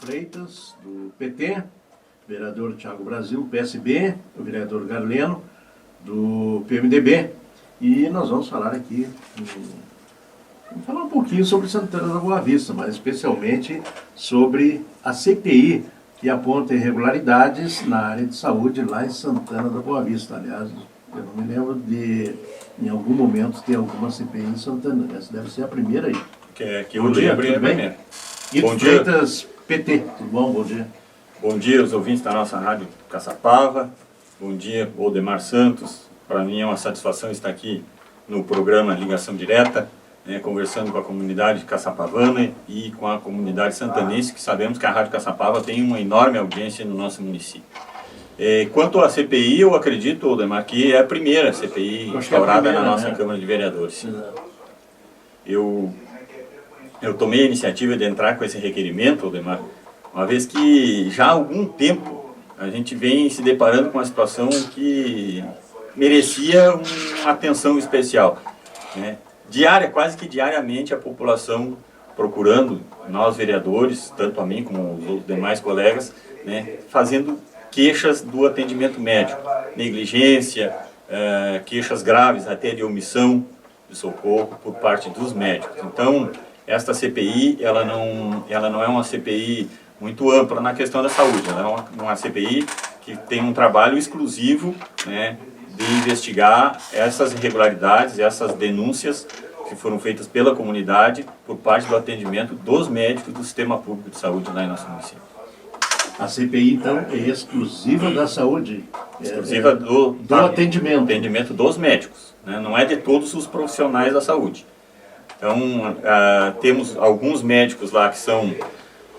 Freitas, do PT, vereador Tiago Brasil, PSB, o vereador Garleno, do PMDB, e nós vamos falar aqui, vamos falar um pouquinho sobre Santana da Boa Vista, mas especialmente sobre a CPI, que aponta irregularidades na área de saúde lá em Santana da Boa Vista. Aliás, eu não me lembro de, em algum momento, ter alguma CPI em Santana. Essa deve ser a primeira aí. Bom dia, tudo bem? Ito Freitas, PT, tudo bom? Bom dia. Bom dia aos ouvintes da nossa rádio Caçapava. Bom dia, Odemar Santos. Para mim é uma satisfação estar aqui no programa Ligação Direta, conversando com a comunidade caçapavana e com a comunidade santanense, que sabemos que a Rádio Caçapava tem uma enorme audiência no nosso município. Quanto à CPI, eu acredito, Odemar, que é a primeira CPI instaurada na nossa Câmara de Vereadores. Eu tomei a iniciativa de entrar com esse requerimento, Odemar, uma vez que já há algum tempo a gente vem se deparando com uma situação que merecia uma atenção especial, quase que diariamente a população procurando, nós vereadores, tanto a mim como os demais colegas, fazendo queixas do atendimento médico, negligência, queixas graves até de omissão de socorro por parte dos médicos. Então, esta CPI, ela não é uma CPI muito ampla na questão da saúde, ela é uma CPI que tem um trabalho exclusivo, de investigar essas irregularidades, essas denúncias que foram feitas pela comunidade por parte do atendimento dos médicos do Sistema Público de Saúde lá em nosso município. A CPI, então, é exclusiva da saúde? Exclusiva do atendimento? Atendimento dos médicos, não é de todos os profissionais da saúde. Então, temos alguns médicos lá que são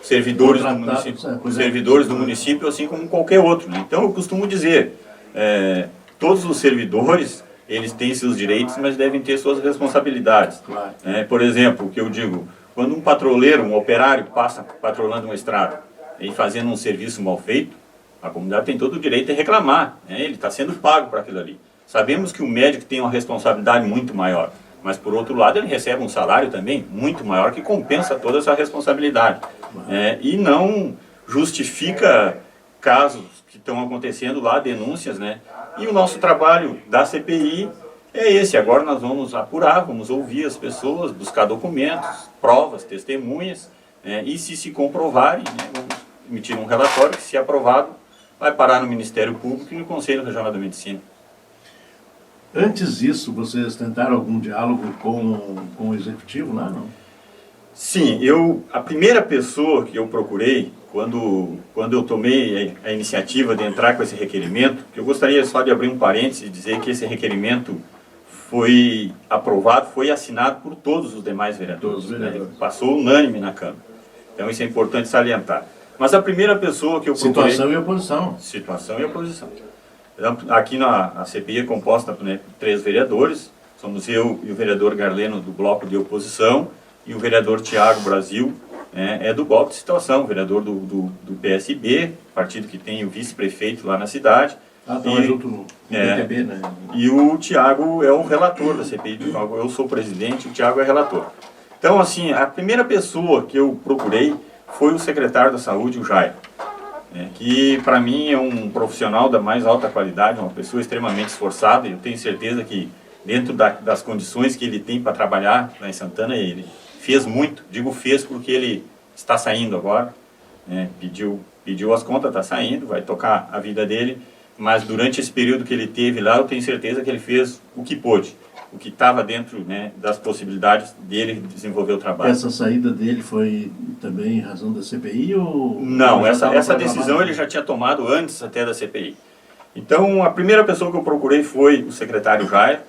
servidores do município, assim como qualquer outro. Então, eu costumo dizer, todos os servidores, eles têm seus direitos, mas devem ter suas responsabilidades. Claro. Por exemplo, o que eu digo, quando um patroleiro, um operário passa patrolando uma estrada e fazendo um serviço mal feito, a comunidade tem todo o direito de reclamar, ele está sendo pago para aquilo ali. Sabemos que o médico tem uma responsabilidade muito maior, mas por outro lado ele recebe um salário também muito maior que compensa toda essa responsabilidade. E não justifica casos que estão acontecendo lá, denúncias, E o nosso trabalho da CPI é esse. Agora nós vamos apurar, vamos ouvir as pessoas, buscar documentos, provas, testemunhas, e se comprovarem, vamos emitir um relatório que, se aprovado, vai parar no Ministério Público e no Conselho Regional da Medicina. Antes disso, vocês tentaram algum diálogo com o Executivo lá, não? Sim, a primeira pessoa que eu procurei, quando eu tomei a iniciativa de entrar com esse requerimento, que eu gostaria só de abrir um parênteses e dizer que esse requerimento foi aprovado, foi assinado por todos os demais vereadores. Passou unânime na Câmara. Então isso é importante salientar. Mas a primeira pessoa que eu procurei... Situação e oposição. Situação e oposição. Aqui a CPI é composta por 3 vereadores, somos eu e o vereador Garleno do bloco de oposição, e o vereador Tiago Brasil é do bloco de situação, vereador do PSB, partido que tem o vice-prefeito lá na cidade. Junto no PTB, E o Tiago é o relator da CPI, eu sou presidente, o Tiago é relator. Então, assim, a primeira pessoa que eu procurei foi o secretário da Saúde, o Jair, que para mim é um profissional da mais alta qualidade, uma pessoa extremamente esforçada, e eu tenho certeza que dentro das condições que ele tem para trabalhar lá em Santana, ele fez muito, digo fez porque ele está saindo agora, pediu as contas, está saindo, vai tocar a vida dele, mas durante esse período que ele teve lá, eu tenho certeza que ele fez o que pôde, o que estava dentro das possibilidades dele desenvolver o trabalho. Essa saída dele foi também em razão da CPI ou... Não, essa decisão ele já tinha tomado antes até da CPI. Então, a primeira pessoa que eu procurei foi o secretário Jair,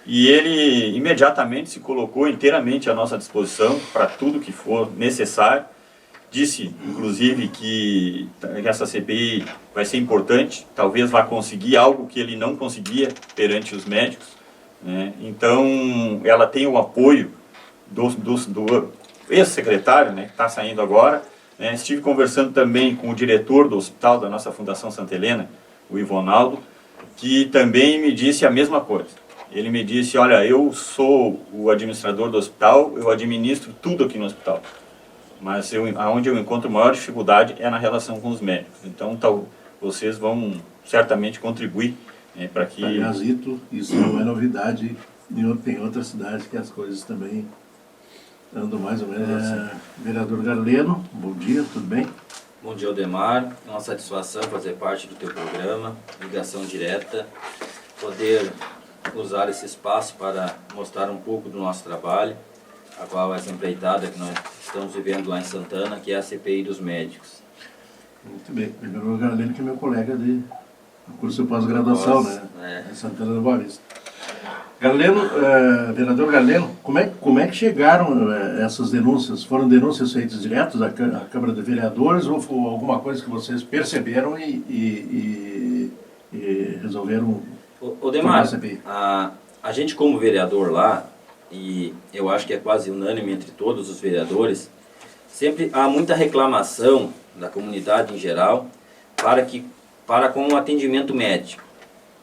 e ele imediatamente se colocou inteiramente à nossa disposição para tudo que for necessário. Disse, inclusive, que essa CPI vai ser importante, talvez vá conseguir algo que ele não conseguia perante os médicos. Então, ela tem o apoio do ex-secretário, que está saindo agora. Estive conversando também com o diretor do hospital da nossa Fundação Santa Helena, o Ivonaldo, que também me disse a mesma coisa. Ele me disse, olha, eu sou o administrador do hospital, eu administro tudo aqui no hospital. mas aonde eu encontro maior dificuldade é na relação com os médicos. Então, vocês vão certamente contribuir para que... Aliás, isso não é novidade, tem outras cidades que as coisas também andam mais ou menos. Vereador Garleno, bom dia, tudo bem? Bom dia, Odemar. É uma satisfação fazer parte do teu programa, ligação direta, poder usar esse espaço para mostrar um pouco do nosso trabalho, a qual é essa empreitada que nós estamos vivendo lá em Santana, que é a CPI dos médicos. Muito bem. Vereador Garleno, que é meu colega do curso de pós-graduação, né? Em Santana do Boa Vista. Garleno, vereador Garleno, como é que chegaram essas denúncias? Foram denúncias feitas direto da Câmara de Vereadores ou foi alguma coisa que vocês perceberam e resolveram Odemar, tomar a CPI? A gente como vereador lá, e eu acho que é quase unânime entre todos os vereadores, sempre há muita reclamação da comunidade em geral para com o atendimento médico.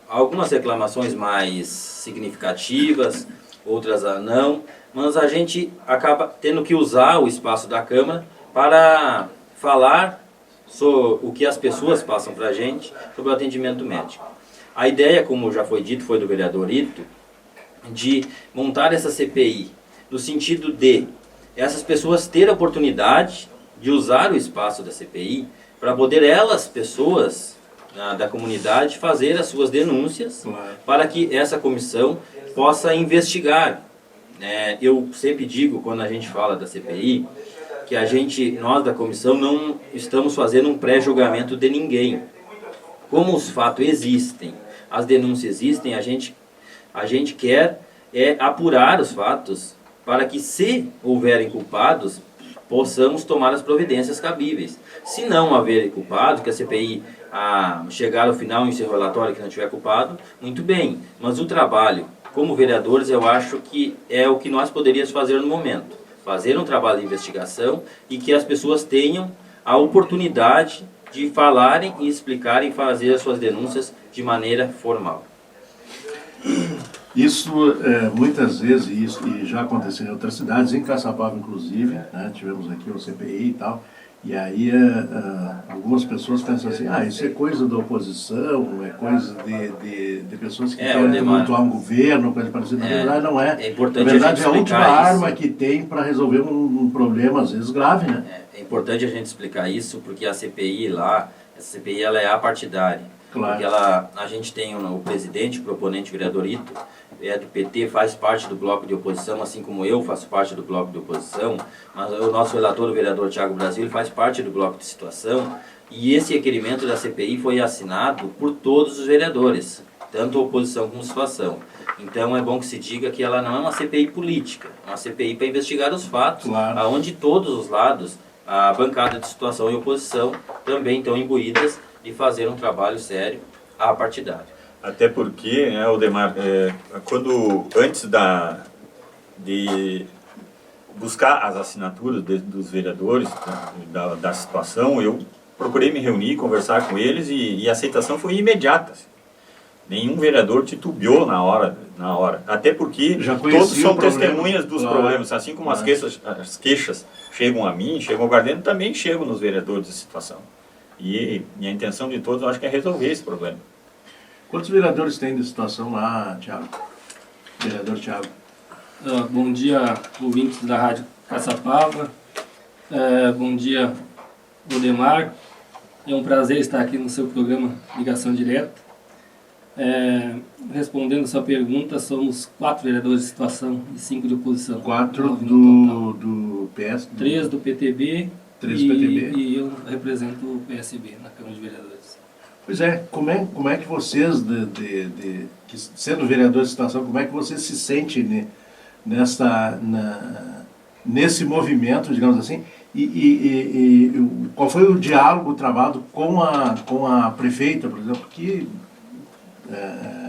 Algumas reclamações mais significativas, outras não, mas a gente acaba tendo que usar o espaço da Câmara para falar sobre o que as pessoas passam para a gente sobre o atendimento médico. A ideia, como já foi dito, foi do vereador Ito, de montar essa CPI, no sentido de essas pessoas terem a oportunidade de usar o espaço da CPI para poder pessoas da comunidade, fazer as suas denúncias, para que essa comissão possa investigar. Eu sempre digo, quando a gente fala da CPI, que nós da comissão não estamos fazendo um pré-julgamento de ninguém. Como os fatos existem, as denúncias existem, a gente quer apurar os fatos para que, se houverem culpados, possamos tomar as providências cabíveis. Se não haver culpado, que a CPI chegar ao final em seu relatório que não tiver culpado, muito bem. Mas o trabalho, como vereadores, eu acho que é o que nós poderíamos fazer no momento. Fazer um trabalho de investigação e que as pessoas tenham a oportunidade de falarem e explicarem e fazer as suas denúncias de maneira formal. Isso, muitas vezes, e já aconteceu em outras cidades, em Caçapava inclusive, né, tivemos aqui o CPI e tal, e aí algumas pessoas pensam assim, isso é coisa da oposição, é coisa de pessoas que querem tumultuar um governo, coisa parecida. Na verdade não é. É importante, na verdade, a gente explicar a última arma que tem para resolver um problema, às vezes, grave, né? É importante a gente explicar isso, porque a CPI lá, essa CPI ela é apartidária. Claro. Porque a gente tem o presidente, o proponente, o vereador Ito, é do PT, faz parte do bloco de oposição, assim como eu faço parte do bloco de oposição, mas o nosso relator, o vereador Thiago Brasil, faz parte do bloco de situação, e esse requerimento da CPI foi assinado por todos os vereadores, tanto a oposição como a situação. Então é bom que se diga que ela não é uma CPI política, é uma CPI para investigar os fatos, claro, onde todos os lados, a bancada de situação e oposição, também estão imbuídas de fazer um trabalho sério apartidário. Até porque, né, Odemar, antes de buscar as assinaturas dos vereadores da situação, eu procurei me reunir, conversar com eles e a aceitação foi imediata. Nenhum vereador titubeou na hora. Até porque todos são testemunhas dos problemas. Assim como as queixas chegam a mim, chegam ao Garleno, também chegam nos vereadores da situação. E a intenção de todos, eu acho que é resolver esse problema. Quantos vereadores tem de situação lá, Thiago? Vereador Thiago. Bom dia, ouvintes da Rádio Caçapava. Bom dia, Odemar. É um prazer estar aqui no seu programa Ligação Direta. Respondendo a sua pergunta, somos 4 vereadores de situação e 5 de oposição. 4 do PS? 3 do PTB, 3 do PTB. E eu represento o PSB na Câmara de Vereadores. Pois é, como é que vocês, sendo vereadores de situação, como é que vocês se sentem nesse movimento, digamos assim, e qual foi o diálogo travado com a prefeita, por exemplo, que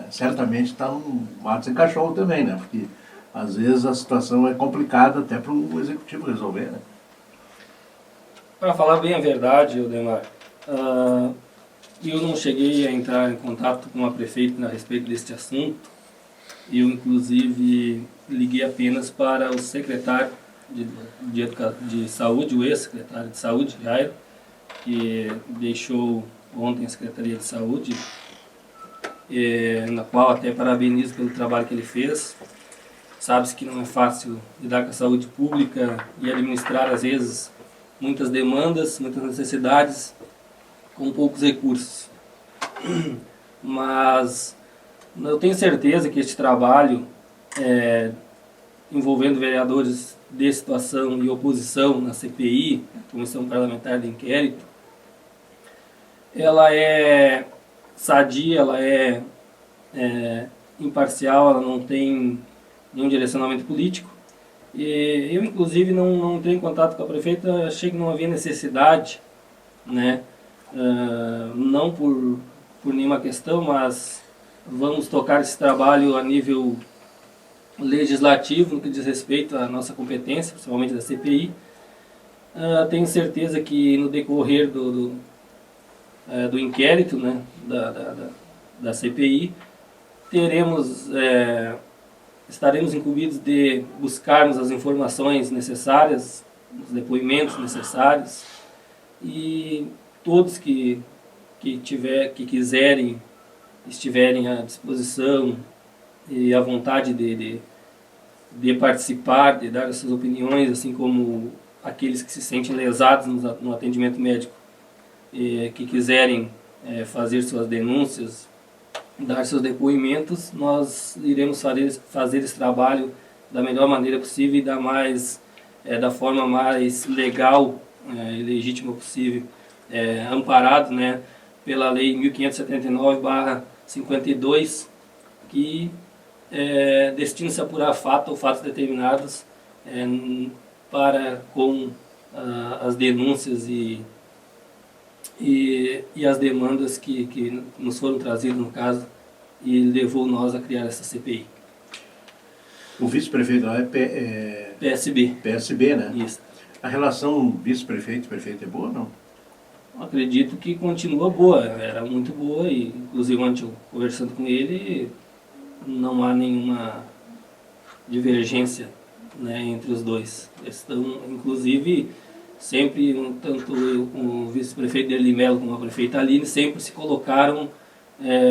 certamente está num mato sem cachorro também, né? Porque às vezes a situação é complicada até para o executivo resolver, né? Para falar bem a verdade, Odemar, eu não cheguei a entrar em contato com a prefeita a respeito deste assunto. Eu, inclusive, liguei apenas para o secretário de Saúde, o ex-secretário de Saúde, Jairo, que deixou ontem a Secretaria de Saúde, na qual até parabenizo pelo trabalho que ele fez. Sabe-se que não é fácil lidar com a saúde pública e administrar, às vezes, muitas demandas, muitas necessidades, com poucos recursos. Mas eu tenho certeza que este trabalho, envolvendo vereadores de situação e oposição na CPI, Comissão Parlamentar de Inquérito, ela é sadia, ela é imparcial, ela não tem nenhum direcionamento político. E eu, inclusive, não entrei em contato com a prefeita, achei que não havia necessidade, né? Não por nenhuma questão, mas vamos tocar esse trabalho a nível legislativo, no que diz respeito à nossa competência, principalmente da CPI. Tenho certeza que no decorrer do inquérito, né, da CPI, estaremos incumbidos de buscarmos as informações necessárias, os depoimentos necessários, e todos que quiserem, estiverem à disposição e à vontade de participar, de dar as suas opiniões, assim como aqueles que se sentem lesados no atendimento médico, que quiserem fazer suas denúncias, dar seus depoimentos, nós iremos fazer esse trabalho da melhor maneira possível e da forma mais legal e legítima possível, amparado, né, pela Lei 1579/52, que destina-se a apurar fato ou fatos determinados com as denúncias e as demandas que nos foram trazidas no caso e levou nós a criar essa CPI. O vice-prefeito lá é PSB. PSB, né? Isso. A relação vice-prefeito-prefeito é boa ou não? Acredito que continua boa, era muito boa e, inclusive, ontem eu conversando com ele, não há nenhuma divergência, né, entre os dois. Eles estão, inclusive, sempre, tanto o vice-prefeito Derli Melo como a prefeita Aline, sempre se colocaram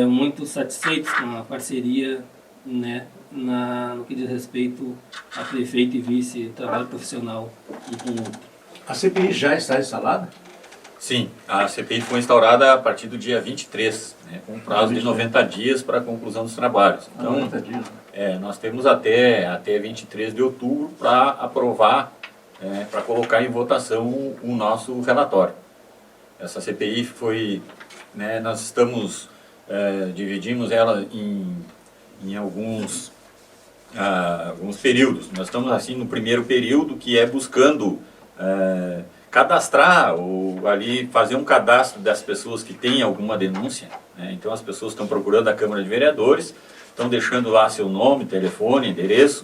muito satisfeitos com a parceria, né, no que diz respeito a prefeito e vice, trabalho profissional um com o outro. A CPI já está instalada? Sim, a CPI foi instaurada a partir do dia 23, né, com um prazo de 90 dias para a conclusão dos trabalhos. Então, 90 dias. nós temos até 23 de outubro para aprovar, para colocar em votação o nosso relatório. Essa CPI foi, né, nós dividimos ela em alguns períodos. Nós estamos assim no primeiro período, que é buscando cadastrar ou ali fazer um cadastro das pessoas que têm alguma denúncia, né? Então as pessoas estão procurando a Câmara de Vereadores, estão deixando lá seu nome, telefone, endereço,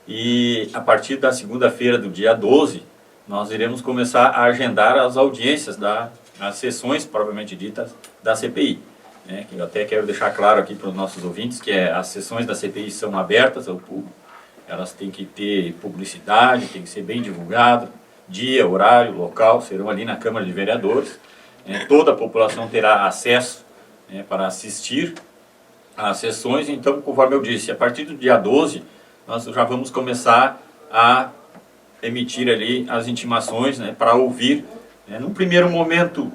e a partir da segunda-feira do dia 12 nós iremos começar a agendar as audiências as sessões propriamente ditas da CPI, né? Que eu até quero deixar claro aqui para os nossos ouvintes que as sessões da CPI são abertas ao público, elas têm que ter publicidade, tem que ser bem divulgado, dia, horário, local, serão ali na Câmara de Vereadores. Toda a população terá acesso para assistir às sessões. Então, conforme eu disse, a partir do dia 12, nós já vamos começar a emitir ali as intimações, né, para ouvir, num primeiro momento,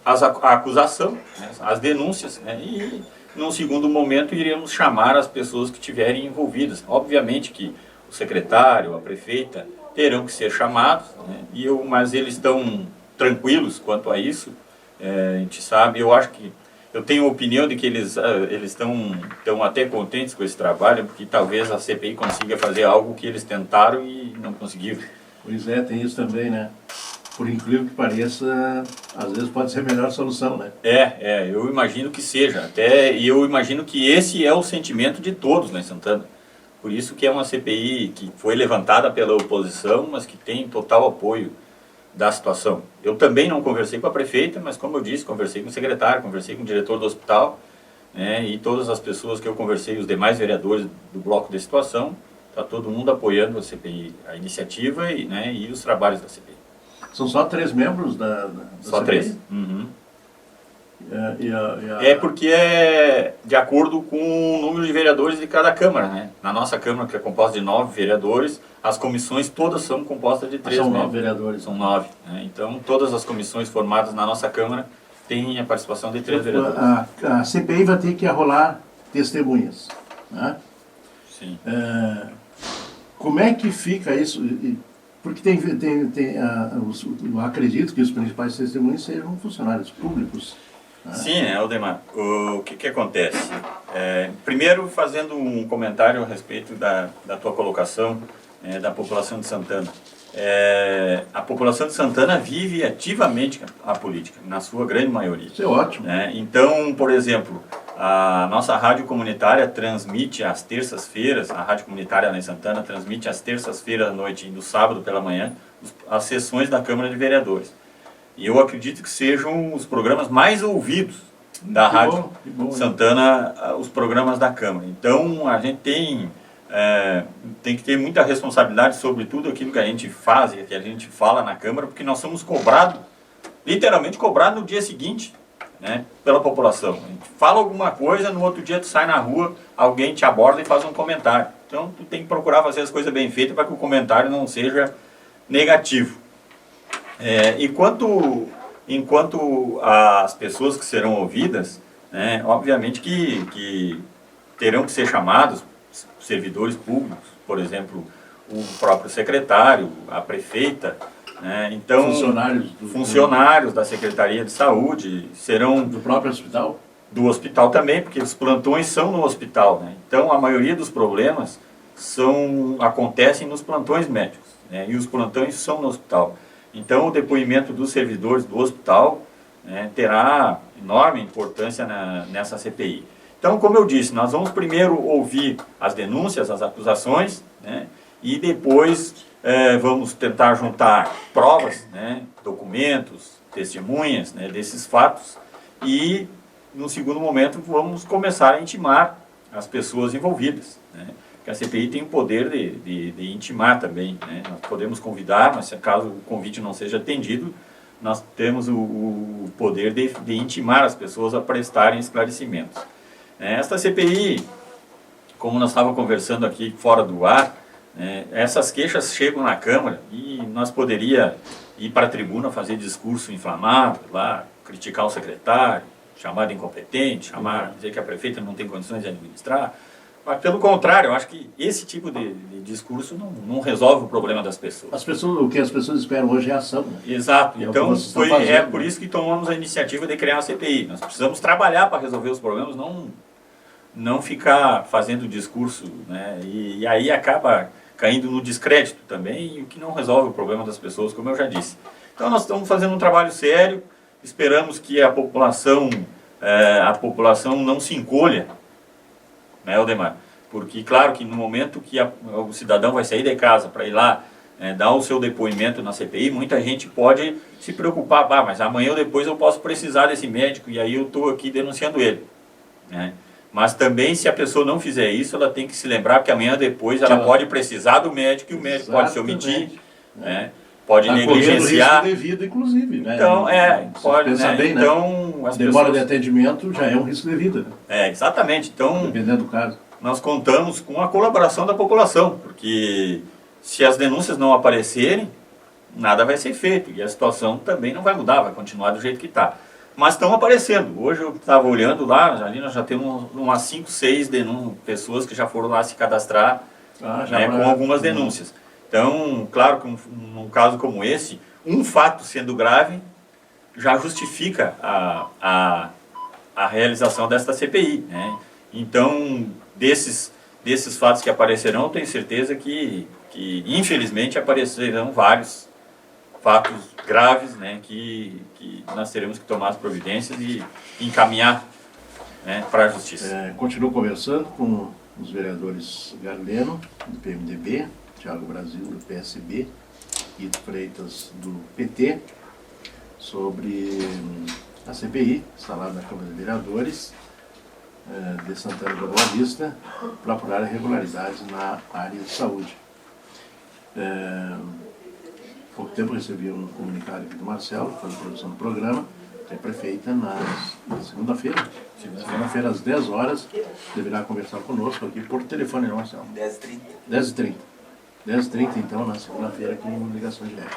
a acusação, né, as denúncias, né, e num segundo momento iremos chamar as pessoas que estiverem envolvidas. Obviamente que o secretário, a prefeita, terão que ser chamados, né? Mas eles estão tranquilos quanto a isso. A gente sabe, eu acho que eu tenho a opinião de que eles estão até contentes com esse trabalho, porque talvez a CPI consiga fazer algo que eles tentaram e não conseguiram. Pois é, tem isso também, né? Por incrível que pareça, às vezes pode ser a melhor solução, né? Eu imagino que seja, e eu imagino que esse é o sentimento de todos lá em Santana. Por isso que é uma CPI que foi levantada pela oposição, mas que tem total apoio da situação. Eu também não conversei com a prefeita, mas como eu disse, conversei com o secretário, conversei com o diretor do hospital, né, e todas as pessoas que eu conversei, os demais vereadores do bloco de situação, está todo mundo apoiando a CPI, a iniciativa e os trabalhos da CPI. São só 3 membros da Só CPI? 3. Uhum. É porque é de acordo com o número de vereadores de cada Câmara, né? Na nossa Câmara, que é composta de 9 vereadores, as comissões todas são compostas de 3 são membros. 9 vereadores. São 9. Né? Então, todas as comissões formadas na nossa Câmara têm a participação de 3 vereadores. A CPI vai ter que arrolar testemunhas, né? Sim. Como é que fica isso? Porque eu acredito que os principais testemunhas sejam funcionários públicos. Né? Sim, Aldemar. O que acontece? Primeiro, fazendo um comentário a respeito da tua colocação da população de Santana. A população de Santana vive ativamente a política, na sua grande maioria. Isso é ótimo. Então, por exemplo, a nossa rádio comunitária transmite às terças-feiras, a rádio comunitária lá em Santana transmite às terças-feiras à noite e no sábado pela manhã as sessões da Câmara de Vereadores. E eu acredito que sejam os programas mais ouvidos da Rádio Santana, os programas da Câmara. Então, a gente tem que ter muita responsabilidade sobre tudo aquilo que a gente faz e que a gente fala na Câmara, porque nós somos cobrados, literalmente cobrados no dia seguinte, né, pela população. A gente fala alguma coisa, no outro dia tu sai na rua, alguém te aborda e faz um comentário. Então, tu tem que procurar fazer as coisas bem feitas para que o comentário não seja negativo. Enquanto as pessoas que serão ouvidas, né, obviamente que terão que ser chamados servidores públicos, por exemplo, o próprio secretário, a prefeita, né, então funcionários da Secretaria de Saúde serão do próprio hospital? Do hospital também, porque os plantões são no hospital, né? Então a maioria dos problemas acontecem nos plantões médicos, né, e os plantões são no hospital. Então, o depoimento dos servidores do hospital, né, terá enorme importância nessa CPI. Então, como eu disse, nós vamos primeiro ouvir as denúncias, as acusações, né, e depois vamos tentar juntar provas, né, documentos, testemunhas, né, desses fatos e, no segundo momento, vamos começar a intimar as pessoas envolvidas, né. Que a CPI tem o poder de intimar também, né? Nós podemos convidar, mas se caso o convite não seja atendido, nós temos o poder de intimar as pessoas a prestarem esclarecimentos. Esta CPI, como nós estávamos conversando aqui fora do ar, essas queixas chegam na Câmara e nós poderíamos ir para a tribuna fazer discurso inflamado, lá, criticar o secretário, chamar de incompetente, dizer que a prefeita não tem condições de administrar. Mas, pelo contrário, eu acho que esse tipo de discurso não resolve o problema das pessoas. O que as pessoas esperam hoje é ação. Né? Exato. Então, por isso que tomamos a iniciativa de criar uma CPI. Nós precisamos trabalhar para resolver os problemas, não ficar fazendo discurso, né? E aí acaba caindo no descrédito também, o que não resolve o problema das pessoas, como eu já disse. Então, nós estamos fazendo um trabalho sério, esperamos que a população não se encolha, né, Aldemar? Porque, claro, que no momento que o cidadão vai sair de casa para ir lá dar o seu depoimento na CPI, muita gente pode se preocupar, mas amanhã ou depois eu posso precisar desse médico e aí eu estou aqui denunciando ele, né? Mas também, se a pessoa não fizer isso, ela tem que se lembrar que amanhã ou depois ela pode precisar do médico e o médico pode se omitir, né? Pode negligenciar. Risco de vida, inclusive, né? Então, pode, né? Bem, então, né? As demora de atendimento já é um risco de vida. Né? Exatamente. Então, dependendo do caso. Nós contamos com a colaboração da população, porque se as denúncias não aparecerem, nada vai ser feito e a situação também não vai mudar, vai continuar do jeito que está. Mas estão aparecendo. Hoje eu estava olhando lá, ali nós já temos umas 5, 6 pessoas que já foram lá se cadastrar com algumas denúncias. Então, claro que num caso como esse, um fato sendo grave já justifica a realização desta CPI, né? Então, desses fatos que aparecerão, eu tenho certeza que infelizmente aparecerão vários fatos graves, né, que nós teremos que tomar as providências e encaminhar, né, para a justiça. Continuo conversando com os vereadores Garleno, do PMDB, Thiago Brasil, do PSB, e Freitas, do PT, sobre a CPI, instalada na Câmara de Vereadores. de Santana da Boa Vista para apurar irregularidades na área de saúde. Há pouco tempo eu recebi um comunicado aqui do Marcelo, que faz a produção do programa, que a prefeita na segunda-feira, às 10 horas, deverá conversar conosco aqui por telefone, não, Marcelo? 10h30. 10h30, então, na segunda-feira, aqui em ligação direta.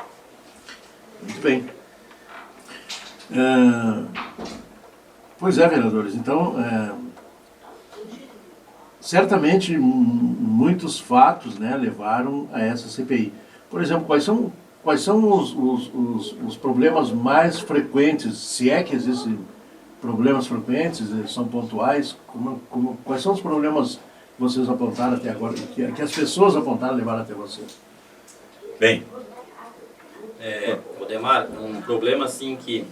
Muito bem. Pois é, vereadores, então, certamente muitos fatos, né, levaram a essa CPI. Por exemplo, quais são os problemas mais frequentes, se é que existem problemas frequentes, são pontuais, quais são os problemas que vocês apontaram até agora, que as pessoas apontaram e levaram até vocês? Bem, Odemar, um problema assim que,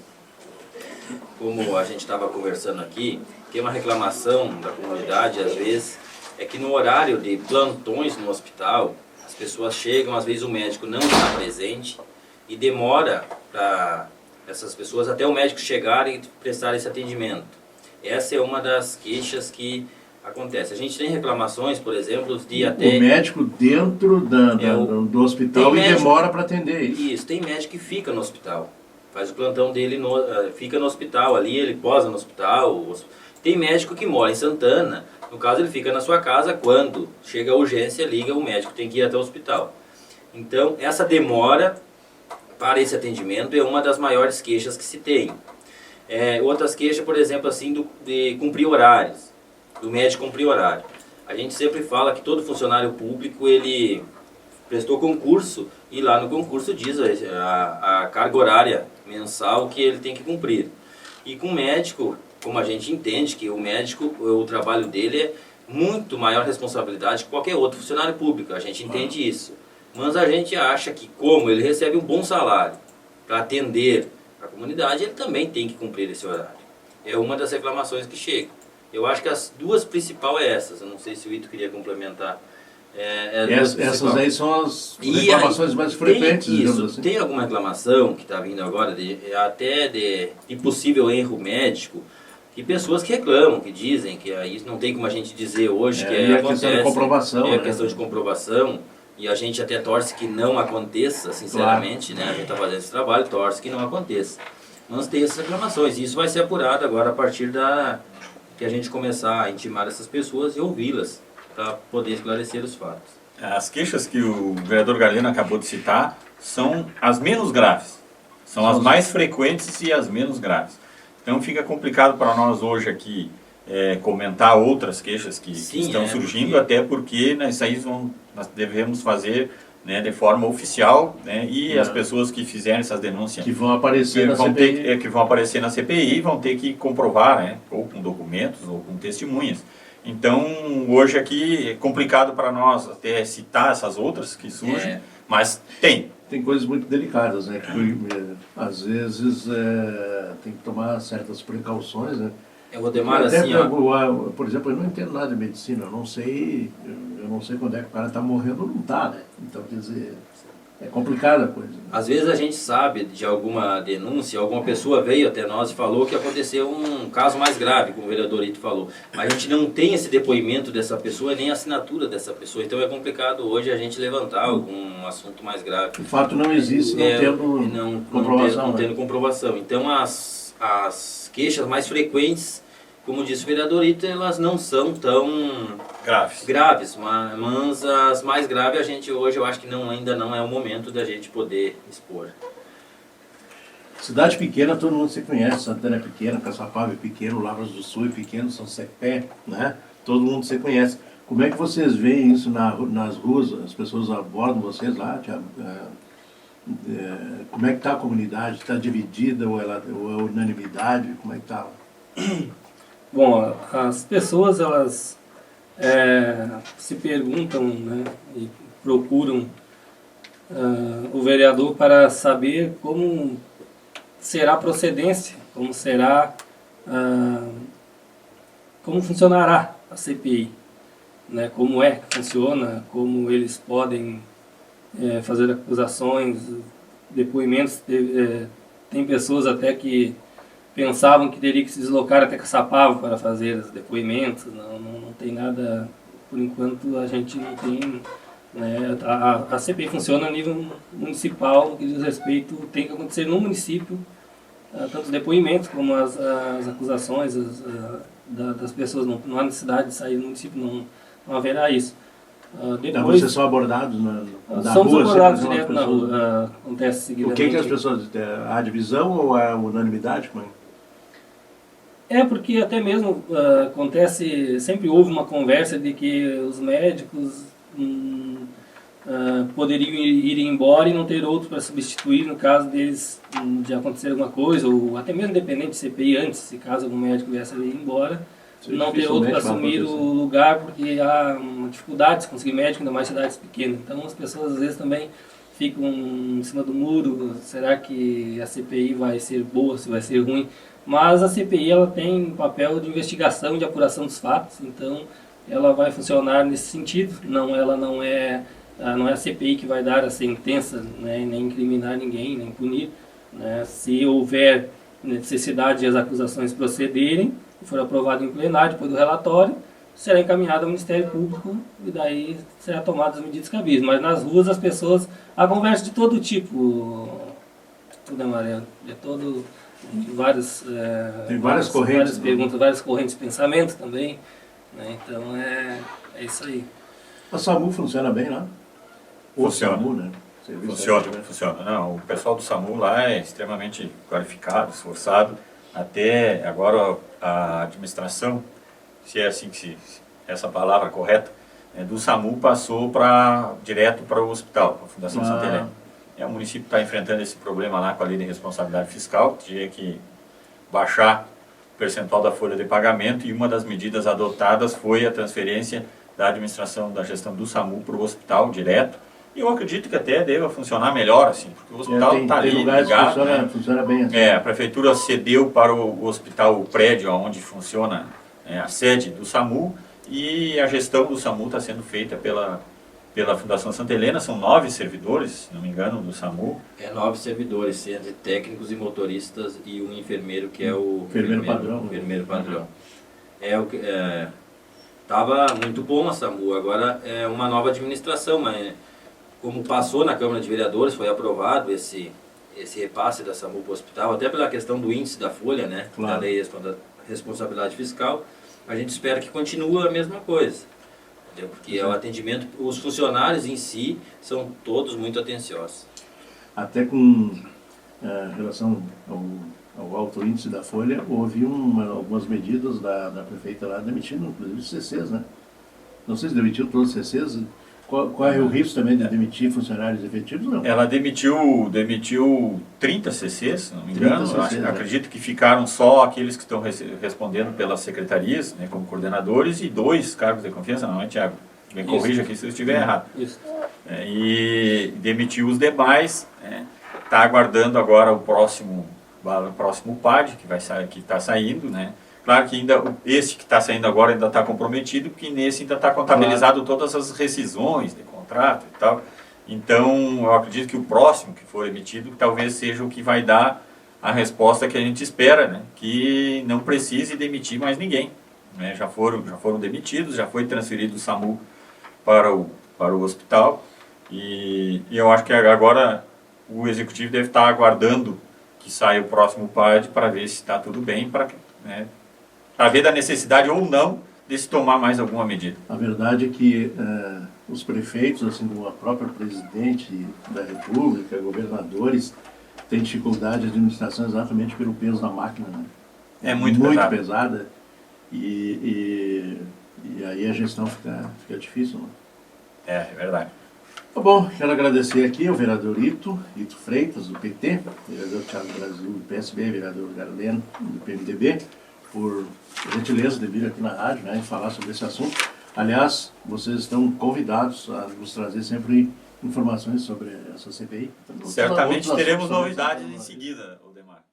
como a gente estava conversando aqui, tem uma reclamação da comunidade, às vezes, é que no horário de plantões no hospital, as pessoas chegam, às vezes o médico não está presente e demora para essas pessoas até o médico chegar e prestar esse atendimento. Essa é uma das queixas que acontece. A gente tem reclamações, por exemplo, de até... O médico dentro do hospital e demora para atender isso. Isso, tem médico que fica no hospital. Faz o plantão dele, fica no hospital ali, ele posa no hospital. Tem médico que mora em Santana, no caso ele fica na sua casa, quando chega a urgência, liga, o médico tem que ir até o hospital. Então, essa demora para esse atendimento é uma das maiores queixas que se tem. Outras queixas, por exemplo, assim, de cumprir horários, do médico cumprir horário. A gente sempre fala que todo funcionário público, ele prestou concurso e lá no concurso diz a carga horária mensal que ele tem que cumprir. E com o médico, como a gente entende que o médico, o trabalho dele é muito maior responsabilidade que qualquer outro funcionário público, a gente entende isso. Mas a gente acha que como ele recebe um bom salário para atender a comunidade, ele também tem que cumprir esse horário. É uma das reclamações que chega. Eu acho que as duas principais é essas, eu não sei se o Ito queria complementar. Essas aí são as reclamações mais frequentes, digamos assim. Tem alguma reclamação que está vindo agora, até de possível erro médico, e pessoas que reclamam, que dizem que isso não tem como a gente dizer hoje que a questão de comprovação. É a questão de comprovação, e a gente até torce que não aconteça, sinceramente, claro, né? A gente está fazendo esse trabalho, torce que não aconteça. Mas tem essas reclamações, e isso vai ser apurado agora a partir que a gente começar a intimar essas pessoas e ouvi-las, para poder esclarecer os fatos. as queixas que o vereador Galeno acabou de citar são as menos graves. São as mais frequentes e as menos graves. Então fica complicado para nós hoje aqui comentar outras queixas que estão surgindo, até porque nós devemos fazer, né, de forma oficial, né, e as pessoas que fizerem essas denúncias que vão aparecer na CPI, que vão aparecer na CPI vão ter que comprovar, né, ou com documentos ou com testemunhas. Então hoje aqui é complicado para nós até citar essas outras que surgem, mas tem coisas muito delicadas, né, que às vezes tem que tomar certas precauções, né. Eu vou demar assim, por exemplo, eu não entendo nada de medicina, eu não sei quando é que o cara está morrendo ou não está, né? Então, quer dizer, é complicada a coisa. Às vezes a gente sabe de alguma denúncia, alguma pessoa veio até nós e falou que aconteceu um caso mais grave, como o vereador Ito falou. Mas a gente não tem esse depoimento dessa pessoa, nem a assinatura dessa pessoa. Então é complicado hoje a gente levantar algum assunto mais grave. O fato não existe não tendo comprovação. Então as queixas mais frequentes, como disse o vereador Ito, elas não são tão graves, mas as mais graves a gente hoje, eu acho que ainda não é o momento da gente poder expor. Cidade pequena, todo mundo se conhece, Santana é pequena, Caçapava é pequeno, Lavras do Sul é pequeno, São Cepé, né? Todo mundo se conhece. Como é que vocês veem isso nas ruas? As pessoas abordam vocês lá, Thiago? Como é que está a comunidade? Está dividida ou é unanimidade? Como é que está? Bom, as pessoas elas se perguntam, né, e procuram o vereador para saber como será a procedência, como funcionará a CPI, né, como é que funciona, como eles podem fazer acusações, depoimentos. Tem pessoas até que pensavam que teria que se deslocar até Caçapava para fazer os depoimentos. Não tem nada, por enquanto a gente não tem, né, a CPI funciona a nível municipal, no que diz respeito, tem que acontecer no município, tanto os depoimentos como as acusações das pessoas, não há necessidade de sair do município, não haverá isso. Então Depois, vocês são abordados na somos rua? abordados sempre direto são na as pessoas- rua, acontece O seguidamente. que as pessoas... A divisão ou a unanimidade? Como é? Porque até mesmo acontece, sempre houve uma conversa de que os médicos poderiam ir embora e não ter outro para substituir no caso deles de acontecer alguma coisa, ou até mesmo independente de CPI antes, se caso algum médico viesse a ir embora, Isso não ter outro para dificilmente vai assumir acontecer. o lugar, porque há uma dificuldade de conseguir médico, ainda mais cidades pequenas. Então as pessoas às vezes também ficam em cima do muro, será que a CPI vai ser boa, se vai ser ruim? Mas a CPI ela tem um papel de investigação e de apuração dos fatos, então ela vai funcionar nesse sentido. Ela não é a CPI que vai dar a sentença, né, nem incriminar ninguém, nem punir. Né? Se houver necessidade de as acusações procederem, for aprovado em plenário depois do relatório, será encaminhado ao Ministério Público e daí será tomadas as medidas cabíveis. Mas nas ruas as pessoas, há conversa de todo tipo, tudo amarelo, de vários, Tem várias correntes, várias né? perguntas, várias correntes de pensamento também, né? Então é isso aí. A SAMU funciona bem lá? O Funciona. SAMU, né? Serviço Funciona, Técnico, né? funciona. Não, o pessoal do SAMU lá é extremamente qualificado, esforçado. Até agora a administração, se é assim que essa palavra correta, do SAMU passou direto para o hospital, para a Fundação Santa Helena. O município está enfrentando esse problema lá com a lei de responsabilidade fiscal, tinha que baixar o percentual da folha de pagamento, e uma das medidas adotadas foi a transferência da administração da gestão do SAMU para o hospital direto. E eu acredito que até deva funcionar melhor, assim, porque o hospital está ali tem lugares ligado, que né? funciona bem assim. A prefeitura cedeu para o hospital o prédio onde funciona a sede do SAMU, e a gestão do SAMU está sendo feita pela Fundação Santa Helena. São 9 servidores, se não me engano, do SAMU. 9 servidores, entre técnicos e motoristas, e um enfermeiro que é o Enfermeiro padrão. enfermeiro padrão. Tava muito bom a SAMU, agora é uma nova administração, mas como passou na Câmara de Vereadores, foi aprovado esse repasse da SAMU para o hospital, até pela questão do índice da folha, né, Claro. da lei da responsabilidade fiscal, a gente espera que continue a mesma coisa, entendeu? Porque o atendimento, os funcionários em si são todos muito atenciosos. Até com relação ao alto índice da folha, houve algumas medidas da prefeita lá demitindo, inclusive, os CCs, né? Não sei se demitiu todos os CCs. Qual é o risco também de demitir funcionários efetivos? Não. Ela demitiu 30 CCs, se não me engano. 30 CCs, Acredito que ficaram só aqueles que estão respondendo pelas secretarias, né, como coordenadores, e 2 cargos de confiança, não é, Tiago? Me corrija aqui se eu estiver errado. Isso. E demitiu os demais, está aguardando agora o próximo PAD, que está saindo, né? Claro que ainda esse que está saindo agora ainda está comprometido, porque nesse ainda está contabilizado todas as rescisões de contrato e tal. Então, eu acredito que o próximo que for emitido talvez seja o que vai dar a resposta que a gente espera, né? Que não precise demitir mais ninguém, né? Já foram demitidos, já foi transferido o SAMU para o hospital, e eu acho que agora o executivo deve estar aguardando que saia o próximo PAD para ver se está tudo bem, para ver da necessidade ou não de se tomar mais alguma medida. A verdade é que os prefeitos, assim como a própria presidente da República, governadores, têm dificuldade de administração exatamente pelo peso da máquina, né? É muito pesada, e aí a gestão fica difícil, né? É verdade. Tá bom, quero agradecer aqui ao vereador Ito Freitas, do PT, vereador Thiago Brasil, do PSB, vereador Garleno, do PMDB, por gentileza de vir aqui na rádio, né, e falar sobre esse assunto. Aliás, vocês estão convidados a nos trazer sempre informações sobre essa CPI. Certamente Outros teremos assuntos novidades também. em seguida, Odemar.